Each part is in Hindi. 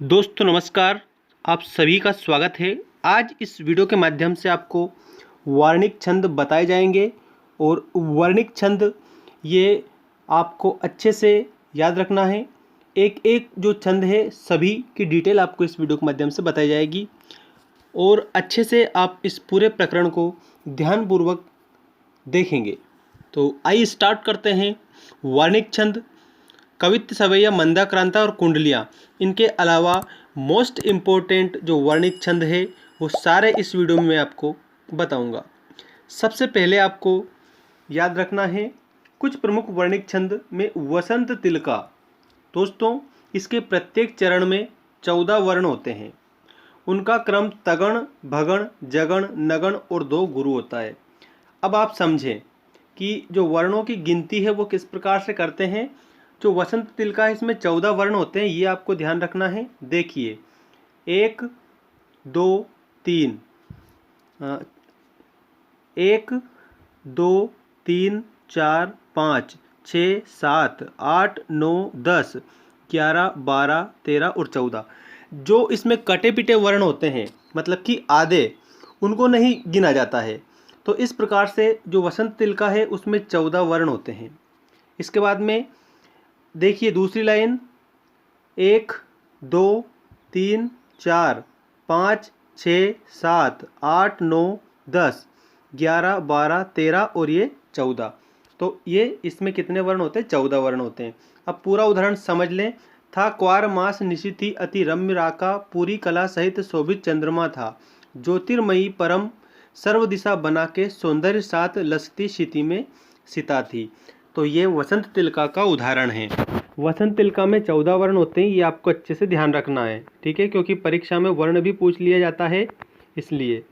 दोस्तों नमस्कार, आप सभी का स्वागत है। आज इस वीडियो के माध्यम से आपको वर्णिक छंद बताए जाएंगे और वर्णिक छंद ये आपको अच्छे से याद रखना है। एक एक जो छंद है सभी की डिटेल आपको इस वीडियो के माध्यम से बताई जाएगी और अच्छे से आप इस पूरे प्रकरण को ध्यानपूर्वक देखेंगे। तो आइए स्टार्ट करते हैं। वर्णिक छंद, कवित्त, सवैया, मंदाक्रांता और कुंडलियाँ, इनके अलावा मोस्ट इम्पोर्टेंट जो वर्णिक छंद है वो सारे इस वीडियो में मैं आपको बताऊंगा। सबसे पहले आपको याद रखना है कुछ प्रमुख वर्णिक छंद में वसंत तिलका। दोस्तों इसके प्रत्येक चरण में 14 वर्ण होते हैं। उनका क्रम तगण, भगण, जगण, नगण और 2 गुरु होता है। अब आप समझें कि जो वर्णों की गिनती है वो किस प्रकार से करते हैं। जो वसंत तिलका है इसमें 14 वर्ण होते हैं, ये आपको ध्यान रखना है। देखिए 1 2 3 1 2 3 4 5 6 7 8 9 10 11 12 13 और 14। जो इसमें कटे पिटे वर्ण होते हैं मतलब कि आधे, उनको नहीं गिना जाता है। तो इस प्रकार से जो वसंत तिलका है उसमें 14 वर्ण होते हैं। इसके बाद में देखिए दूसरी लाइन 1 2 3 4 5 6 7 8 9 10 11 12 13 और ये 14। तो ये इसमें कितने वर्ण होते हैं? 14 वर्ण होते हैं। अब पूरा उदाहरण समझ लें। था क्वार मास निशिथि अति रम्य राका, पूरी कला सहित शोभित चंद्रमा था, ज्योतिर्मयी परम सर्व दिशा बना के, सौंदर्य साथ लसती क्षिति में सिता थी। तो ये वसंत तिलका का उदाहरण है। वसंत तिलका में 14 वर्ण होते हैं, ये आपको अच्छे से ध्यान रखना है, ठीक है, क्योंकि परीक्षा में वर्ण भी पूछ लिया जाता है इसलिए।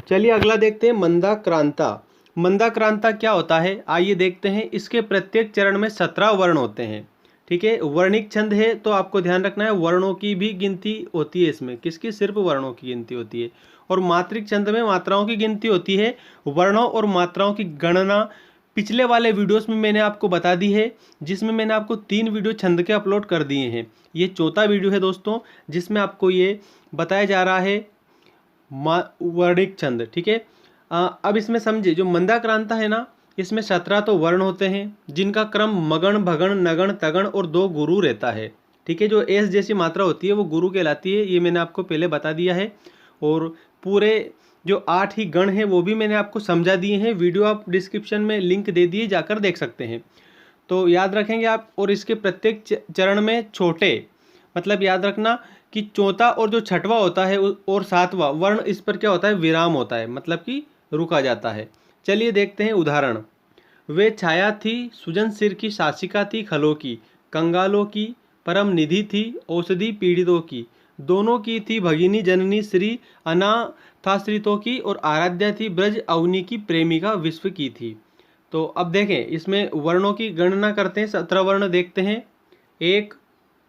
चलिए अगला देखते हैं मंदाक्रांता। मंदाक्रांता क्या होता है आइए देखते हैं। इसके प्रत्येक चरण में 17 वर्ण होते हैं, ठीक है। वर्णिक छंद है तो आपको ध्यान रखना है वर्णों की भी गिनती होती है इसमें। किसकी? सिर्फ वर्णों की गिनती होती है। और मात्रिक छंद में मात्राओं की गिनती होती है। वर्णों और मात्राओं की गणना पिछले वाले वीडियोस में मैंने आपको बता दी है, जिसमें मैंने आपको 3 वीडियो छंद के अपलोड कर दिए हैं। ये चौथा वीडियो है दोस्तों जिसमें आपको ये बताया जा रहा है वर्णिक छंद, ठीक है। अब इसमें समझिए जो मंदाक्रांता है ना, इसमें 17 तो वर्ण होते हैं जिनका क्रम मगण, भगण, नगण, तगण और 2 गुरु रहता है, ठीक है। जो एस जैसी मात्रा होती है वो गुरु कहलाती है, ये मैंने आपको पहले बता दिया है। और पूरे जो 8 ही गण हैं वो भी मैंने आपको समझा दिए हैं। वीडियो आप डिस्क्रिप्शन में लिंक दे दिए, जाकर देख सकते हैं। तो याद रखेंगे आप। और इसके प्रत्येक चरण में छोटे, मतलब याद रखना कि चौथा और जो छठवां होता है और 7वां वर्ण, इस पर क्या होता है? विराम होता है, मतलब कि रुका जाता है। चलिए देखते हैं उदाहरण। वे छाया थी सुजन सिर की, शासिका थी खलों की, कंगालों की परम निधि थी, औषधि पीड़ितों की, दोनों की थी भगिनी जननी श्री, अनाथाश्रितों की, और आराध्या थी ब्रज अवनी की, प्रेमिका विश्व की थी। तो अब देखें इसमें वर्णों की गणना करते हैं। 17 वर्ण देखते हैं। 1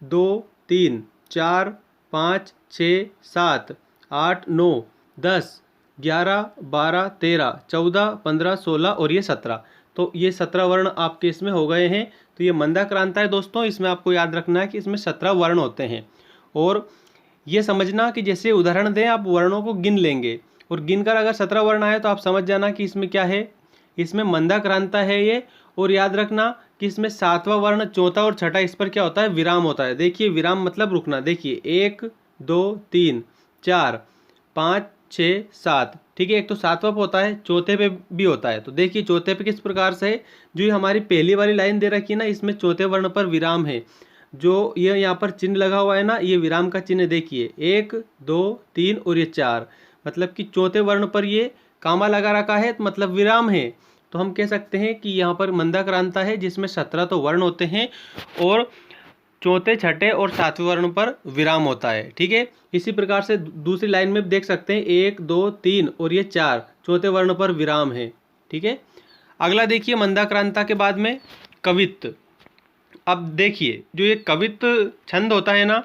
2 3 4 5 6 7 8 9 10 11 12 13 14 15 16 और ये 17। तो ये 17 वर्ण आपके इसमें हो गए हैं। तो ये मंदाक्रांता है दोस्तों। इसमें आपको याद रखना है कि इसमें 17 वर्ण होते हैं। और ये समझना कि जैसे उदाहरण दें आप वर्णों को गिन लेंगे और गिनकर अगर 17 वर्ण आए तो आप समझ जाना कि इसमें क्या है, इसमें मंदाक्रांता है ये। और याद रखना कि इसमें 7वां वर्ण, चौथा और छठा, इस पर क्या होता है? विराम होता है। देखिए विराम मतलब रुकना। देखिए 1 2 3 4 5 6 7, ठीक है। एक तो 7वां पे होता है, चौथे पे भी होता है। तो देखिए चौथे पे किस प्रकार से है। जो ये हमारी पहली वाली लाइन दे रखी है ना, इसमें चौथे वर्ण पर विराम है। जो ये यहाँ पर चिन्ह लगा हुआ है ना, ये विराम का चिन्ह। देखिए 1 2 3 और ये 4, मतलब कि चौथे वर्ण पर ये कामा लगा रखा है, मतलब विराम है। तो हम कह सकते हैं कि यहाँ पर मंदाक्रांता है जिसमें 17 तो वर्ण होते हैं और चौथे, छठे और 7वें वर्ण पर विराम होता है, ठीक है। इसी प्रकार से दूसरी लाइन में देख सकते हैं 1 2 3 और ये 4, चौथे वर्ण पर विराम है, ठीक है। अगला देखिए मंदाक्रांता के बाद में कवित्त। अब देखिए जो ये कवित्त छंद होता है ना,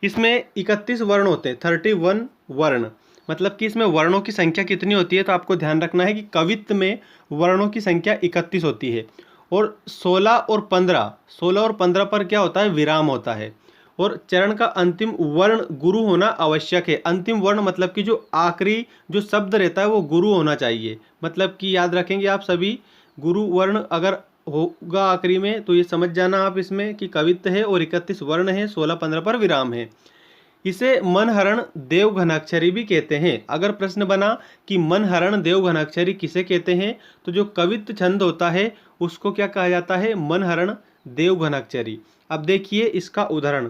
इसमें 31 वर्ण होते हैं, 31 वर्ण। मतलब कि इसमें वर्णों की संख्या कितनी होती है? तो आपको ध्यान रखना है कि कवित्त में वर्णों की संख्या 31 होती है और 16 और 15 पर क्या होता है? विराम होता है। और चरण का अंतिम वर्ण गुरु होना आवश्यक है। अंतिम वर्ण मतलब कि जो आखिरी जो शब्द रहता है वो गुरु होना चाहिए। मतलब कि याद रखेंगे आप सभी, गुरु वर्ण अगर होगा आखिरी में तो ये समझ जाना आप इसमें कि कवित्त है। और 31 वर्ण है, 16-15 पर विराम है। इसे मनहरण देवघनाक्षरी भी कहते हैं। अगर प्रश्न बना कि मनहरण देवघनाक्षरी किसे कहते हैं, तो जो कवित्त छंद होता है उसको क्या कहा जाता है? मनहरण देवघनाक्षरी। अब देखिए इसका उदाहरण,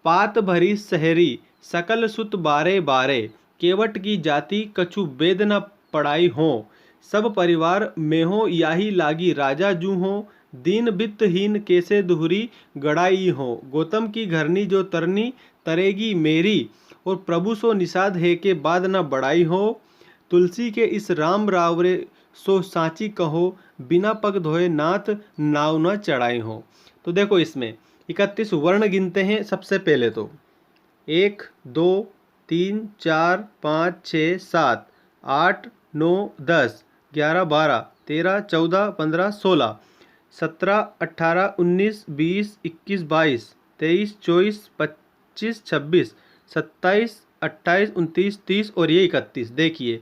पात भरी सहरी सकल सुत बारे बारे, केवट की जाति कछु वेद न पढ़ाई हो, सब परिवार में हो याही लागी राजा जू हो, दीन वित्तहीन कैसे दुहरी गड़ाई हो, गौतम की घरनी जो तरनी तरेगी मेरी, और प्रभु सो निषाद है के बाद न बढ़ाई हो, तुलसी के इस राम रावरे सो साची कहो, बिना पग धोए नाथ नाव न चढ़ाई हो। तो देखो इसमें 31 वर्ण गिनते हैं। सबसे पहले तो 1 2 3 4 5 6 7 8 9 10 11 12 13 14 15 16 17 18 19 20 21 22 23 24 25 26 27 28 29 30 और ये 31। देखिए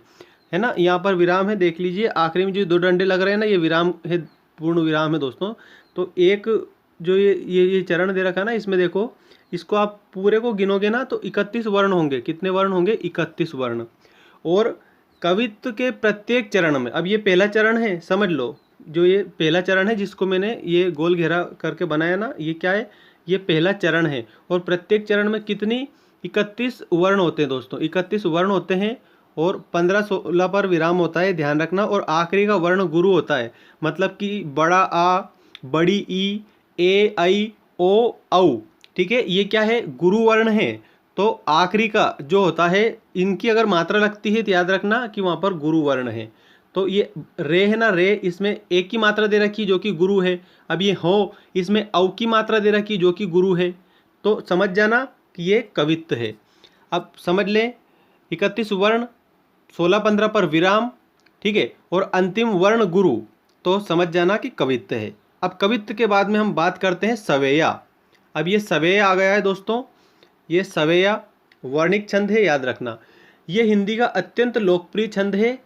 है ना, यहाँ पर विराम है, देख लीजिए आखिरी में जो 2 डंडे लग रहे हैं ना, ये विराम है, पूर्ण विराम है दोस्तों। तो एक जो ये चरण दे रखा है ना, इसमें देखो, इसको आप पूरे को गिनोगे ना तो 31 वर्ण होंगे। कितने वर्ण होंगे? 31 वर्ण। और कवित्व के प्रत्येक चरण में, अब ये पहला चरण है, समझ लो, जो ये पहला चरण है जिसको मैंने ये गोल घेरा करके बनाया ना, ये क्या है? ये पहला चरण है। और प्रत्येक चरण में कितनी? 31 वर्ण होते हैं दोस्तों, 31 वर्ण होते हैं। और 15-16 पर विराम होता है, ध्यान रखना। और आखिरी का वर्ण गुरु होता है, मतलब कि बड़ा आ, बड़ी ई, ए आई ओ औ, ठीक है, ये क्या है? गुरु वर्ण है। तो आखिरी का जो होता है, इनकी अगर मात्रा लगती है तो याद रखना कि वहाँ पर गुरु वर्ण है। तो ये रे है ना, रे, इसमें एक की मात्रा दे रखी जो कि गुरु है। अब ये हो, इसमें औ की मात्रा दे रखी जो कि गुरु है। तो समझ जाना कि ये कवित्त है। अब समझ लें, 31 वर्ण, 16-15 पर विराम, ठीक है, और अंतिम वर्ण गुरु, तो समझ जाना कि कवित्त है। अब कवित्त के बाद में हम बात करते हैं सवेया। अब ये सवेया आ गया है दोस्तों, ये सवेया वर्णिक छंद है, याद रखना। ये हिंदी का अत्यंत लोकप्रिय छंद है।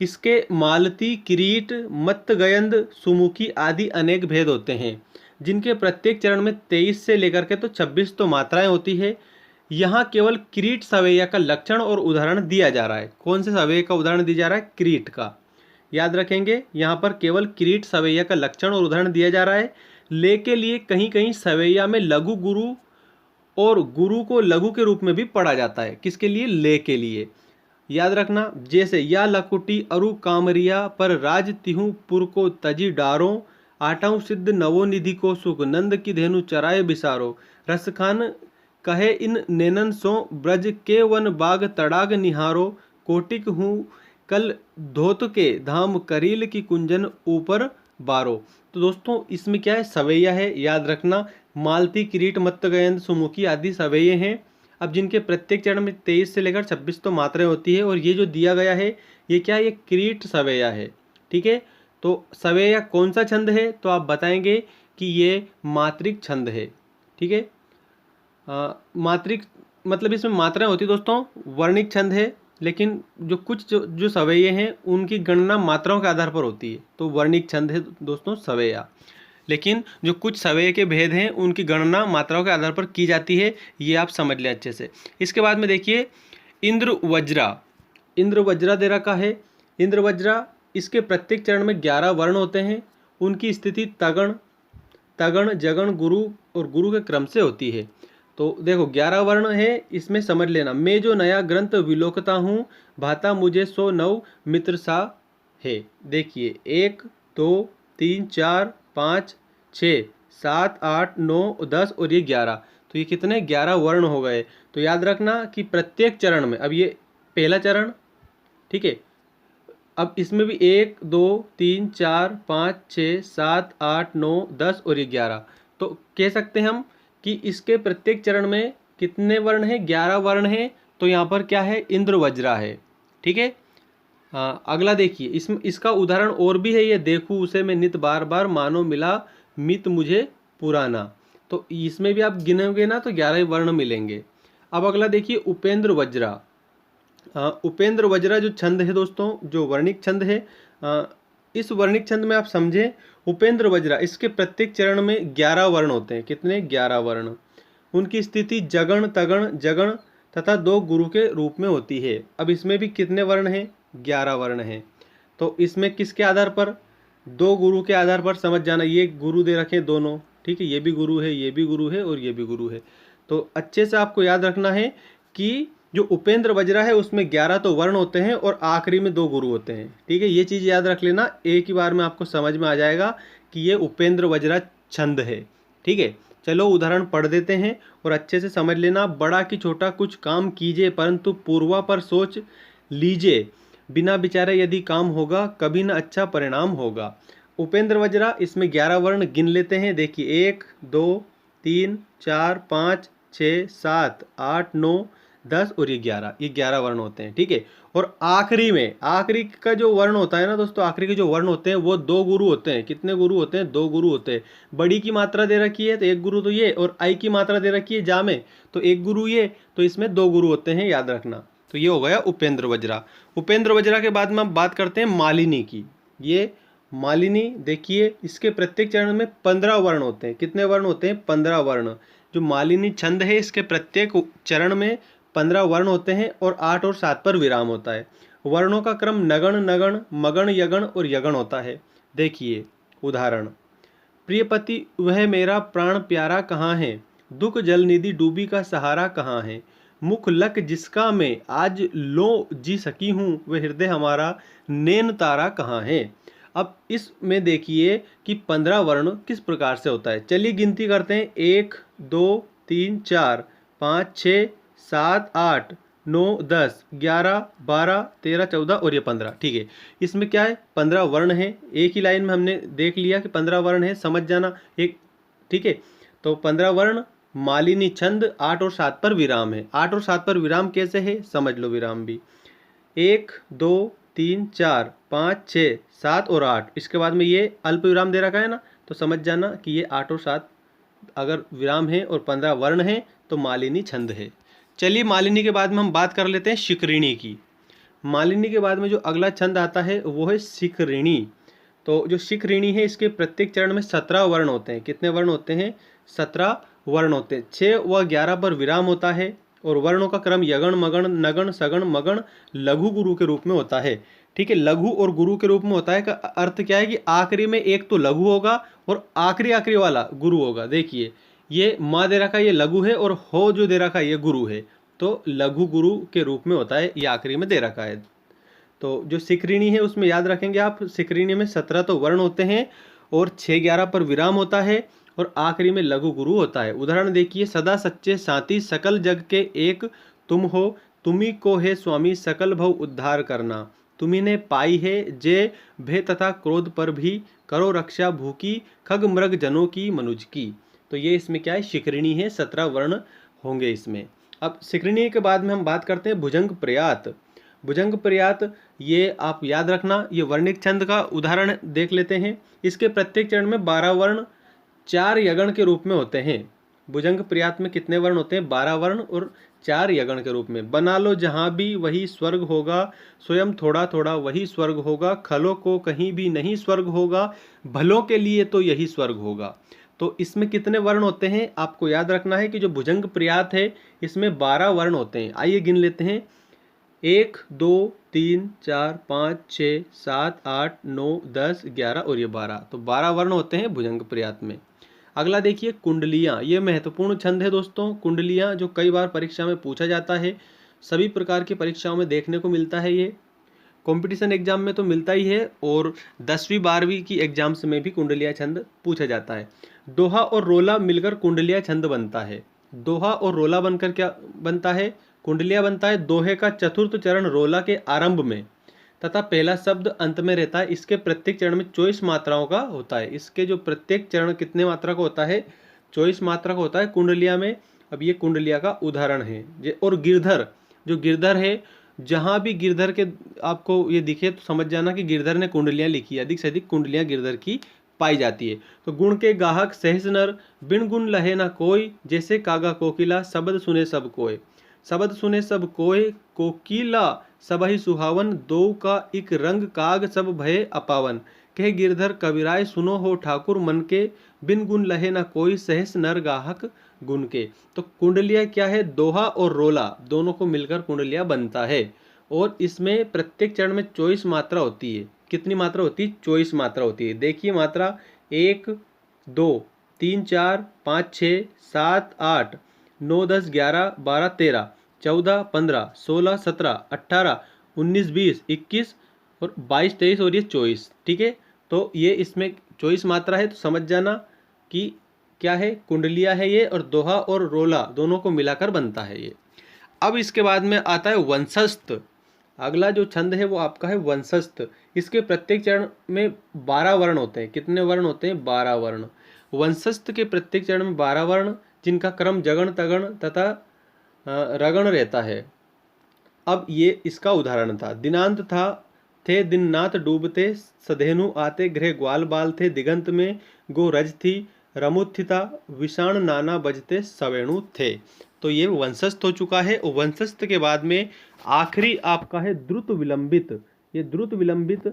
इसके मालती, किरीट, मत्तगयंद, सुमुखी आदि अनेक भेद होते हैं, जिनके प्रत्येक चरण में 23 से लेकर के तो 26 तो मात्राएं होती है। यहाँ केवल किरीट सवेया का लक्षण और उदाहरण दिया जा रहा है। कौन से सवेया का उदाहरण दिया जा रहा है? किरीट का। याद रखेंगे, यहाँ पर केवल किरीट सवेया का लक्षण और उदाहरण दिया जा रहा है। ले के लिए कहीं कहीं सवेया में लघु गुरु और गुरु को लघु के रूप में भी पढ़ा जाता है। किसके लिए? ले के लिए। याद रखना, जैसे या लकुटी अरु कामरिया पर राज तिहु पुर को तजी डारो, आटाऊ सिद्ध नवोनिधि को सुख नंद की धेनु चराए बिसारो, रसखान कहे इन नैनन सो ब्रज के वन बाग तड़ाग निहारो, कोटिक हूँ कल धोत के धाम करील की कुंजन ऊपर बारो। तो दोस्तों इसमें क्या है? सवैया है, याद रखना। मालती, किरीट, मत्तगयंद, सुमुखी आदि सवैये हैं। अब जिनके प्रत्येक चरण में 23 से लेकर 26 तो मात्राएं होती है। और ये जो दिया गया है ये क्या है? ये किरीट सवैया है, ठीक है। तो सवैया कौन सा छंद है? तो आप बताएंगे कि ये मात्रिक छंद है, ठीक है। मात्रिक मतलब इसमें मात्राएं होती है दोस्तों, वर्णिक छंद है, लेकिन जो कुछ जो सवैये हैं उनकी गणना मात्राओं के आधार पर होती है, तो वर्णिक छंद है दोस्तों सवैया। लेकिन जो कुछ सवैये के भेद हैं उनकी गणना मात्राओं के आधार पर की जाती है, ये आप समझ लें अच्छे से। इसके बाद में देखिए इंद्र वज्रा। इंद्र वज्रा दे रखा है। इंद्र वज्रा, इसके प्रत्येक चरण में 11 वर्ण होते हैं। उनकी स्थिति तगण, तगण, जगण, गुरु और गुरु के क्रम से होती है। तो देखो 11 वर्ण है, इसमें समझ लेना। मैं जो नया ग्रंथ विलोकता हूँ, भाता मुझे सो नव मित्र सा है। देखिए 1 2 3 4 5 6 7 8 9 10 और ये 11, तो ये कितने? 11 वर्ण हो गए। तो याद रखना कि प्रत्येक चरण में, अब ये पहला चरण, ठीक है, अब इसमें भी 1 2 3 4 5 6 7 8 9 10 और ये 11, तो कह सकते हैं हम कि इसके प्रत्येक चरण में कितने वर्ण हैं? 11 वर्ण हैं। तो यहाँ पर क्या है? इंद्र वज्रा है, ठीक है। अगला देखिए, इसका उदाहरण और भी है। ये देखूँ उसे मैं नित बार बार, मानो मिला मित मुझे पुराना। तो इसमें भी आप गिनोगे ना तो 11 वर्ण मिलेंगे। अब अगला देखिए उपेंद्र वज्रा। उपेंद्र वज्रा जो छंद है दोस्तों, जो वर्णिक छंद है, इस वर्णिक छंद में आप समझें उपेंद्र वज्रा, इसके प्रत्येक चरण में 11 वर्ण होते हैं। कितने? 11 वर्ण। उनकी स्थिति जगण तगण जगण तथा 2 गुरु के रूप में होती है। अब इसमें भी कितने वर्ण हैं? 11 वर्ण हैं। तो इसमें किसके आधार पर? 2 गुरु के आधार पर समझ जाना। ये गुरु दे रखे दोनों, ठीक है, ये भी गुरु है, ये भी गुरु है और ये भी गुरु है। तो अच्छे से आपको याद रखना है कि जो उपेंद्र वज्रा है उसमें 11 तो वर्ण होते हैं और आखिरी में 2 गुरु होते हैं, ठीक है। ये चीज़ याद रख लेना, एक ही बार में आपको समझ में आ जाएगा कि ये उपेंद्र वज्रा छंद है, ठीक है। चलो उदाहरण पढ़ देते हैं और अच्छे से समझ लेना। बड़ा कि छोटा कुछ काम कीजिए, परंतु पूर्वा पर सोच लीजिए, बिना विचारे यदि काम होगा कभी न अच्छा परिणाम होगा। उपेंद्र वज्रा, इसमें 11 वर्ण गिन लेते हैं। देखिए 1 2 3 4 5 6 7 8 9 10 और ये 11, ये 11 वर्ण होते हैं, ठीक है। और आखिरी में, आखिरी का जो वर्ण होता है ना दोस्तों, आखिरी के जो वर्ण होते हैं वो 2 गुरु होते हैं। कितने गुरु होते हैं? 2 गुरु होते हैं। बड़ी की मात्रा दे रखी है तो 1 गुरु तो ये, और आई की मात्रा दे रखी है जा में, तो 1 गुरु ये, तो इसमें 2 गुरु होते हैं, याद रखना। तो ये हो गया उपेंद्र वज्रा। उपेंद्र वज्रा के बाद में हम बात करते हैं मालिनी की। ये मालिनी, देखिए इसके प्रत्येक चरण में 15 वर्ण होते हैं। कितने वर्ण होते हैं? 15 वर्ण। जो मालिनी छंद है इसके प्रत्येक चरण में 15 वर्ण होते हैं और 8 और 7 पर विराम होता है। वर्णों का क्रम नगण नगण मगण यगण और यगण होता है। देखिए उदाहरण, प्रियपति वह मेरा प्राण प्यारा कहाँ है, दुख जल निधि डूबी का सहारा कहाँ है, मुख लक जिसका मैं आज लो जी सकी हूँ, वह हृदय हमारा नैन तारा कहाँ है। अब इसमें देखिए कि 15 वर्ण किस प्रकार से होता है। चलिए गिनती करते हैं। 1 2 3 4 5 6 7 8 9 10 11 12 13 14 और ये 15, ठीक है। इसमें क्या है? 15 वर्ण है। एक ही लाइन में हमने देख लिया कि 15 वर्ण है, समझ जाना एक, ठीक है। तो 15 वर्ण, मालिनी छंद, 8 और 7 पर विराम है। 8 और 7 पर विराम कैसे है समझ लो। विराम भी 1 2 3 4 5 6 7 और 8, इसके बाद में ये अल्प विराम दे रखा है ना, तो समझ जाना कि ये 8 और 7 अगर विराम है और 15 वर्ण है तो मालिनी छंद है। चलिए मालिनी के बाद में हम बात कर लेते हैं शिखरिणी की। मालिनी के बाद में जो अगला छंद आता है वो है शिखरिणी। तो जो शिखरिणी है इसके प्रत्येक चरण में 17 वर्ण होते हैं। कितने वर्ण होते हैं? 17 वर्ण होते हैं। 6 व 11 पर विराम होता है और वर्णों का क्रम यगण मगण नगण सगण मगण लघु गुरु के रूप में होता है, ठीक है। लघु और गुरु के रूप में होता है का अर्थ क्या है कि आखिरी में एक तो लघु होगा और आखिरी वाला गुरु होगा। देखिए ये माँ दे रखा है, ये लघु है, और हो जो दे रखा है ये गुरु है, तो लघु गुरु के रूप में होता है, ये आखिरी में दे रखा है। तो जो शिखरिणी है उसमें याद रखेंगे आप, शिखरिणी में 17 तो वर्ण होते हैं और 6-11 पर विराम होता है और आखिरी में लघु गुरु होता है। उदाहरण देखिए, सदा सच्चे साथी सकल जग के एक तुम हो, तुम्ही को है स्वामी सकल भव उद्धार करना, तुम्ही ने पाई है जे भय तथा क्रोध पर भी, करो रक्षा भूखी खग मृग जनों की मनुज की। तो ये इसमें क्या है? शिखरिणी है, 17 वर्ण होंगे इसमें। अब शिखरिणी के बाद में हम बात करते हैं भुजंग प्रयात। भुजंग प्रयात ये आप याद रखना, ये वर्णिक छंद का उदाहरण देख लेते हैं। इसके प्रत्येक चरण में 12 वर्ण 4 यगण के रूप में होते हैं। भुजंग प्रयात में कितने वर्ण होते हैं? 12 वर्ण और 4 यगण के रूप में। बना लो जहाँ भी वही स्वर्ग होगा, स्वयं थोड़ा थोड़ा वही स्वर्ग होगा, खलों को कहीं भी नहीं स्वर्ग होगा, भलों के लिए तो यही स्वर्ग होगा। तो इसमें कितने वर्ण होते हैं आपको याद रखना है कि जो भुजंग प्रयात है इसमें 12 वर्ण होते हैं। आइए गिन लेते हैं। 1 2 3 4 5 6 7 8 9 10 11 और ये 12, तो 12 वर्ण होते हैं भुजंग प्रयात में। अगला देखिए कुंडलियाँ। ये महत्वपूर्ण छंद है दोस्तों। कुंडलियाँ जो कई बार परीक्षा में पूछा जाता है, सभी प्रकार की परीक्षाओं में देखने को मिलता है। ये कंपटीशन एग्जाम में तो मिलता ही है और 10वीं 12वीं की एग्जाम्स में भी कुंडलिया छंद पूछा जाता है। दोहा और रोला मिलकर कुंडलिया छंद बनता है। दोहा और रोला बनकर क्या बनता है? कुंडलिया बनता है। दोहे का चतुर्थ चरण रोला के आरंभ में तथा पहला शब्द अंत में रहता है। इसके प्रत्येक चरण में 24 मात्राओं का होता है। इसके जो प्रत्येक चरण कितने मात्रा का होता है? 24 मात्रा का होता है कुंडलिया में। अब ये कुंडलिया का उदाहरण है। और गिरधर, जो गिरधर है, जहाँ भी गिरधर के आपको ये दिखे तो समझ जाना कि गिरधर ने कुंडलियाँ लिखी है। अधिक से अधिक कुंडलियाँ गिरधर की पाई जाती है। तो गुण के गाहक सहस नर, बिन गुण लहे ना कोई, जैसे कागा कोकिला शब्द सुने सब कोय। शब्द सुने सब कोय, कोकिला सबहि सुहावन, दो का इक रंग काग सब भय अपावन। कह गिरधर कविराय सुनो हो ठाकुर मन के, बिन गुण लहे ना कोई सहस नर गाहक गुण के। तो कुंडलिया क्या है, दोहा और रोला दोनों को मिलकर कुंडलिया बनता है। और इसमें प्रत्येक चरण में 24 मात्रा होती है। कितनी मात्रा होती है? 24 मात्रा होती है। देखिए मात्रा 1 2 3 4 5 6 7 8 9 10 11 12 13 14 15 16 17 18 19 20 21 और 22 23 और ये 24। ठीक है, तो ये इसमें 24 मात्रा है। तो समझ जाना कि क्या है, कुंडलिया है ये, और दोहा और रोला दोनों को मिलाकर बनता है ये। अब इसके बाद में आता है वंशस्थ। अगला जो छंद है वो आपका है वंशस्थ। इसके प्रत्येक चरण में 12 वर्ण होते हैं। कितने वर्ण होते हैं? 12 वर्ण। वंशस्थ के प्रत्येक चरण में 12 वर्ण, जिनका क्रम जगण तगण तथा रगण रहता है। अब ये इसका उदाहरण था। दिनांत था, थे दिननाथ डूबते, सधेनु आते गृह ग्वाल बाल थे, दिगंत में गो रज थी, रमुत्थिता विषाण नाना बजते सवेणु थे। तो ये वंशस्थ हो चुका है। वंशस्थ के बाद में आखिरी आपका है द्रुत विलंबित। ये द्रुत विलंबित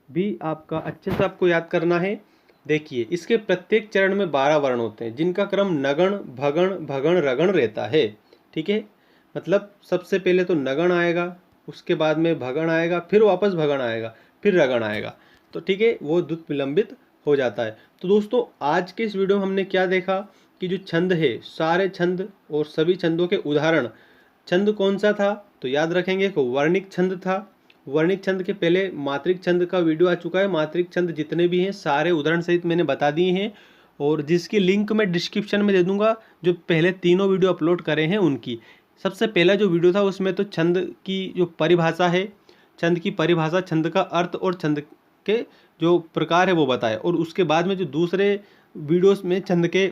भी आपका अच्छे से आपको याद करना है। देखिए इसके प्रत्येक चरण में 12 वर्ण होते हैं, जिनका क्रम नगण भगण भगण रगण रहता है। ठीक है, मतलब सबसे पहले तो नगण आएगा, उसके बाद में भगण आएगा, फिर वापस भगण आएगा, फिर रगण आएगा। तो ठीक है, वो द्रुत विलंबित हो जाता है। तो दोस्तों आज के इस वीडियो में हमने क्या देखा कि जो छंद है, सारे छंद और सभी छंदों के उदाहरण। छंद कौन सा था? तो याद रखेंगे कि वर्णिक छंद था। वर्णिक छंद के पहले मात्रिक छंद का वीडियो आ चुका है। मात्रिक छंद जितने भी हैं सारे उदाहरण सहित मैंने बता दिए हैं, और जिसकी लिंक मैं डिस्क्रिप्शन में दे दूंगा। जो पहले तीनों वीडियो अपलोड करे हैं उनकी। सबसे पहला जो वीडियो था उसमें तो छंद की जो परिभाषा है, छंद की परिभाषा, छंद का अर्थ और छंद के जो प्रकार है वो बताए। और उसके बाद में जो दूसरे वीडियोस में छंद के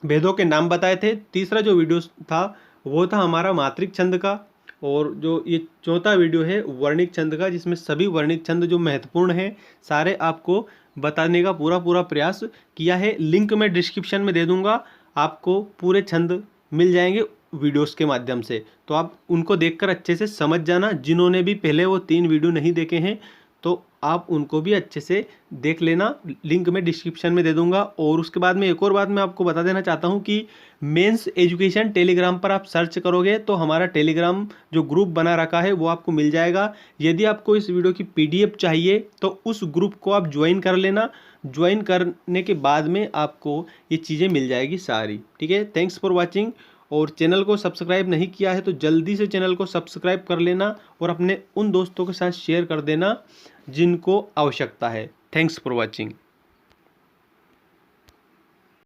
भेदों के नाम बताए थे। तीसरा जो वीडियो था वो था हमारा मात्रिक छंद का। और जो ये चौथा वीडियो है वर्णिक छंद का, जिसमें सभी वर्णिक छंद जो महत्वपूर्ण हैं सारे आपको बताने का पूरा प्रयास किया है। लिंक मैं डिस्क्रिप्शन में दे दूंगा, आपको पूरे छंद मिल जाएंगे वीडियोस के माध्यम से। तो आप उनको देखकर अच्छे से समझ जाना। जिन्होंने भी पहले वो 3 वीडियो नहीं देखे हैं तो आप उनको भी अच्छे से देख लेना। लिंक मैं डिस्क्रिप्शन में दे दूंगा। और उसके बाद में एक और बात मैं आपको बता देना चाहता हूं कि मेंस एजुकेशन टेलीग्राम पर आप सर्च करोगे तो हमारा टेलीग्राम जो ग्रुप बना रखा है वो आपको मिल जाएगा। यदि आपको इस वीडियो की PDF चाहिए तो उस ग्रुप को आप ज्वाइन कर लेना। ज्वाइन करने के बाद में आपको ये चीज़ें मिल जाएगी सारी। ठीक है, थैंक्स फॉर वॉचिंग। और चैनल को सब्सक्राइब नहीं किया है तो जल्दी से चैनल को सब्सक्राइब कर लेना और अपने उन दोस्तों के साथ शेयर कर देना जिनको आवश्यकता है। Thanks for watching.